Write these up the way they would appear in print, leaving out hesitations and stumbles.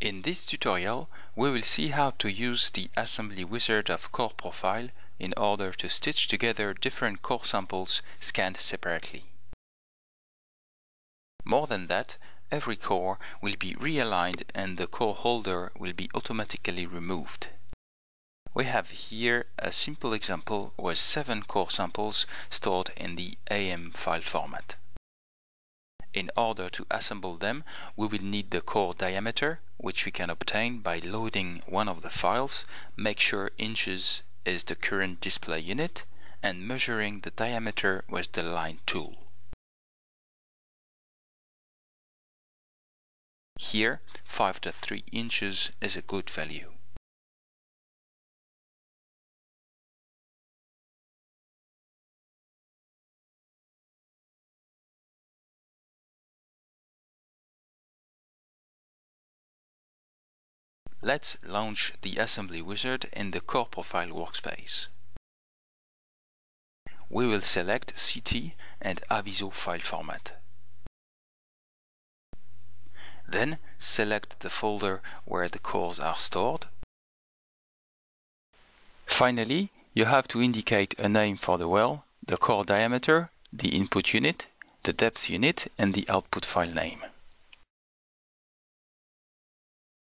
In this tutorial, we will see how to use the assembly wizard of core profile in order to stitch together different core samples scanned separately. More than that, every core will be realigned and the core holder will be automatically removed. We have here a simple example with 7 core samples stored in the AM file format. In order to assemble them, we will need the core diameter, which we can obtain by loading one of the files, make sure inches is the current display unit, and measuring the diameter with the line tool. Here, 5.3 inches is a good value. Let's launch the assembly wizard in the core profile workspace. We will select CT and Aviso file format. Then select the folder where the cores are stored. Finally, you have to indicate a name for the well, the core diameter, the input unit, the depth unit, and the output file name.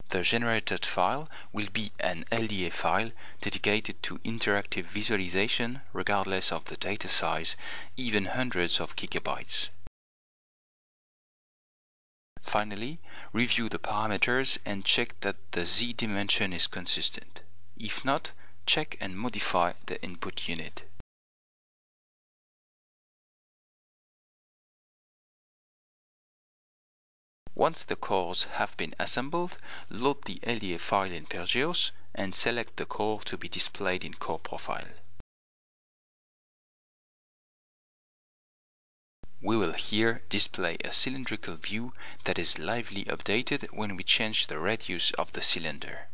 The generated file will be an LDA file dedicated to interactive visualization regardless of the data size, even hundreds of gigabytes. Finally, review the parameters and check that the Z dimension is consistent. If not, check and modify the input unit. Once the cores have been assembled, load the LDA file in PerGeos and select the core to be displayed in core profile. We will here display a cylindrical view that is lively updated when we change the radius of the cylinder.